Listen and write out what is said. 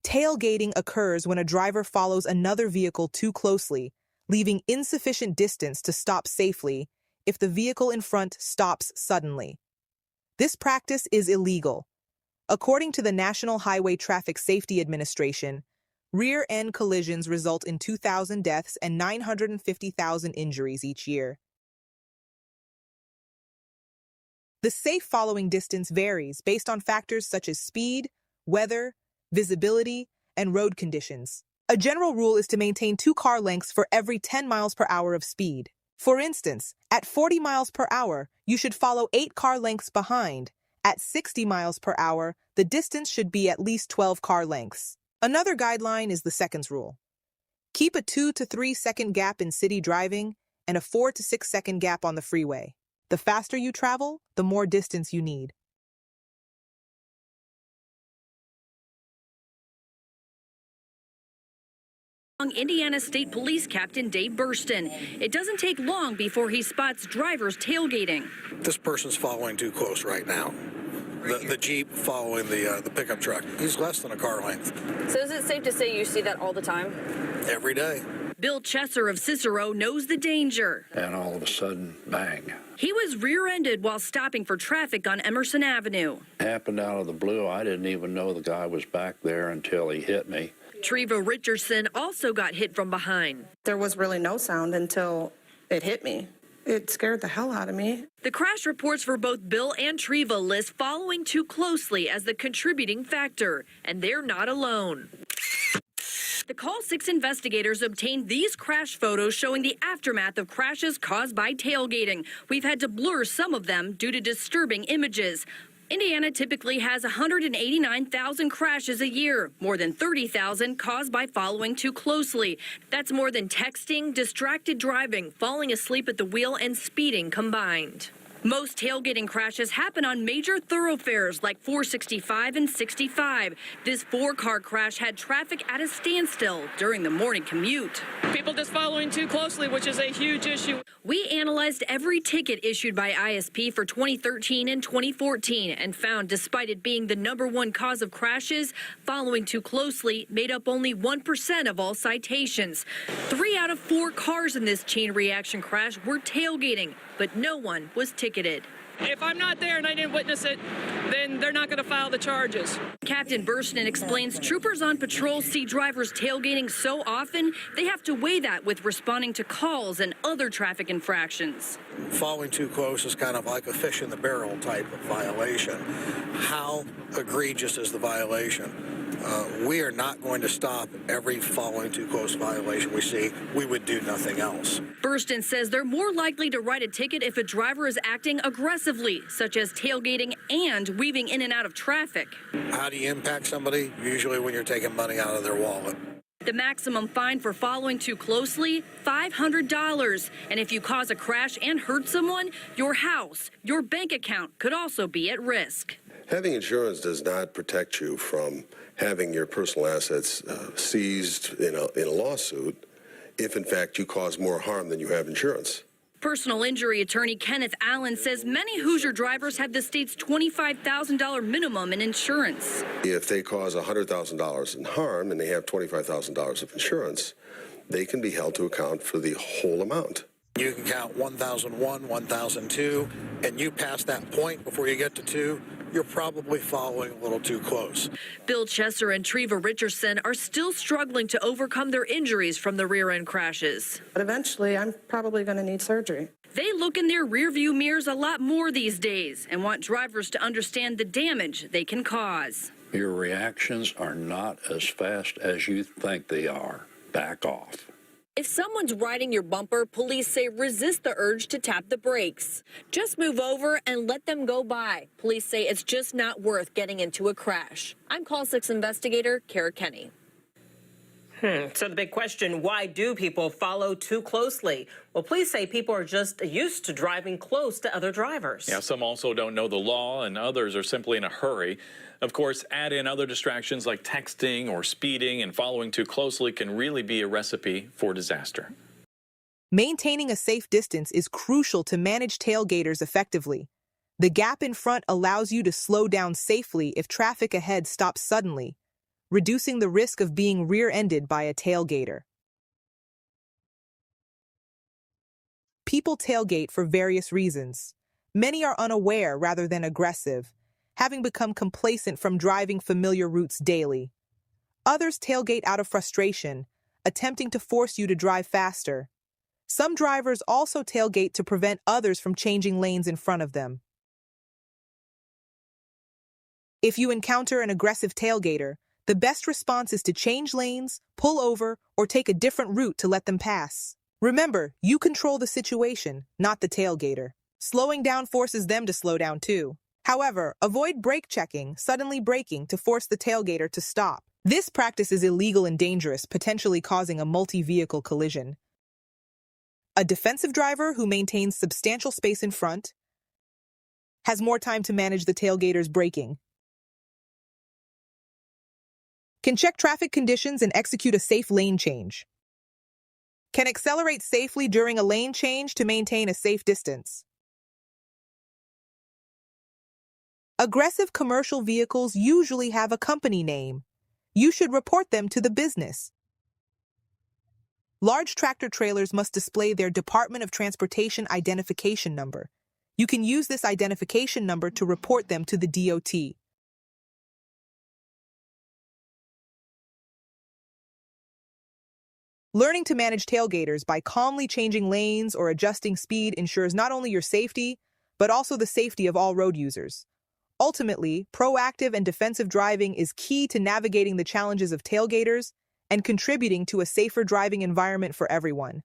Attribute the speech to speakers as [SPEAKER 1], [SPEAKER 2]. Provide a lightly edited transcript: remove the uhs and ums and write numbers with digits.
[SPEAKER 1] Tailgating occurs when a driver follows another vehicle too closely, leaving insufficient distance to stop safely if the vehicle in front stops suddenly. This practice is illegal. According to the National Highway Traffic Safety Administration, rear-end collisions result in 2,000 deaths and 950,000 injuries each year. The safe following distance varies based on factors such as speed, weather, visibility, and road conditions. A general rule is to maintain 2 car lengths for every 10 miles per hour of speed. For instance, at 40 miles per hour, you should follow 8 car lengths behind. At 60 miles per hour, the distance should be at least 12 car lengths. Another guideline is the seconds rule. Keep a 2 to 3 second gap in city driving and a 4 to 6 second gap on the freeway. The faster you travel, the more distance you need.
[SPEAKER 2] Indiana State Police Captain Dave Burston. It doesn't take long before he spots drivers tailgating.
[SPEAKER 3] This person's following too close right now. The Jeep following the pickup truck. He's less than a car length.
[SPEAKER 4] So is it safe to say you see that all the time?
[SPEAKER 3] Every day.
[SPEAKER 2] Bill Chesser of Cicero knows the danger.
[SPEAKER 5] And all of a sudden, bang.
[SPEAKER 2] He was rear-ended while stopping for traffic on Emerson Avenue.
[SPEAKER 5] Happened out of the blue. I didn't even know the guy was back there until he hit me.
[SPEAKER 2] Treva Richardson also got hit from behind.
[SPEAKER 6] There was really no sound until it hit me. It scared the hell out of me.
[SPEAKER 2] The crash reports for both Bill and Treva list following too closely as the contributing factor, and they're not alone. The Call 6 investigators obtained these crash photos showing the aftermath of crashes caused by tailgating. We've had to blur some of them due to disturbing images. Indiana typically has 189,000 crashes a year, more than 30,000 caused by following too closely. That's more than texting, distracted driving, falling asleep at the wheel, and speeding combined. Most tailgating crashes happen on major thoroughfares like 465 and 65. This 4-car crash had traffic at a standstill during the morning commute.
[SPEAKER 7] People just following too closely, which is a huge issue.
[SPEAKER 2] We analyzed every ticket issued by ISP for 2013 and 2014 and found, despite it being the #1 cause of crashes, following too closely made up only 1% of all citations. 3 out of 4 cars in this chain reaction crash were tailgating, but no one was ticketed.
[SPEAKER 7] If I'm not there and I didn't witness it, then they're not going to file the charges.
[SPEAKER 2] Captain Burston explains troopers on patrol see drivers tailgating so often, they have to weigh that with responding to calls and other traffic infractions.
[SPEAKER 3] Following too close is kind of like a fish in the barrel type of violation. How egregious is the violation? We are not going to stop every following too close violation we see. We would do nothing else.
[SPEAKER 2] Burston says they're more likely to write a ticket if a driver is acting aggressively, such as tailgating and weaving in and out of traffic.
[SPEAKER 3] How do you impact somebody? Usually when you're taking money out of their wallet.
[SPEAKER 2] The maximum fine for following too closely, $500. And if you cause a crash and hurt someone, your house, your bank account could also be at risk.
[SPEAKER 8] Having insurance does not protect you from having your personal assets seized in a lawsuit if, in fact, you cause more harm than you have insurance.
[SPEAKER 2] Personal injury attorney Kenneth Allen says many Hoosier drivers have the state's $25,000 minimum in insurance.
[SPEAKER 8] If they cause $100,000 in harm and they have $25,000 of insurance, they can be held to account for the whole amount.
[SPEAKER 3] You can count 1,001, 1,002, and you pass that point before you get to 2, you're probably following a little too close.
[SPEAKER 2] Bill Chesser and Treva Richardson are still struggling to overcome their injuries from the rear-end crashes.
[SPEAKER 6] But eventually, I'm probably going to need surgery.
[SPEAKER 2] They look in their rearview mirrors a lot more these days and want drivers to understand the damage they can cause.
[SPEAKER 5] Your reactions are not as fast as you think they are. Back off.
[SPEAKER 4] If someone's riding your bumper, police say resist the urge to tap the brakes. Just move over and let them go by. Police say it's just not worth getting into a crash. I'm Call 6 investigator Kara Kenny.
[SPEAKER 9] So the big question, why do people follow too closely? Well, police say people are just used to driving close to other drivers.
[SPEAKER 10] Yeah, some also don't know the law, and others are simply in a hurry. Of course, add in other distractions like texting or speeding, and following too closely can really be a recipe for disaster.
[SPEAKER 1] Maintaining a safe distance is crucial to manage tailgaters effectively. The gap in front allows you to slow down safely if traffic ahead stops suddenly, reducing the risk of being rear-ended by a tailgater. People tailgate for various reasons. Many are unaware rather than aggressive, having become complacent from driving familiar routes daily. Others tailgate out of frustration, attempting to force you to drive faster. Some drivers also tailgate to prevent others from changing lanes in front of them. If you encounter an aggressive tailgater, the best response is to change lanes, pull over, or take a different route to let them pass. Remember, you control the situation, not the tailgater. Slowing down forces them to slow down too. However, avoid brake checking, suddenly braking to force the tailgater to stop. This practice is illegal and dangerous, potentially causing a multi-vehicle collision. A defensive driver who maintains substantial space in front has more time to manage the tailgater's braking, can check traffic conditions and execute a safe lane change, can accelerate safely during a lane change to maintain a safe distance. Aggressive commercial vehicles usually have a company name. You should report them to the business. Large tractor-trailers must display their Department of Transportation identification number. You can use this identification number to report them to the DOT. Learning to manage tailgaters by calmly changing lanes or adjusting speed ensures not only your safety, but also the safety of all road users. Ultimately, proactive and defensive driving is key to navigating the challenges of tailgaters and contributing to a safer driving environment for everyone.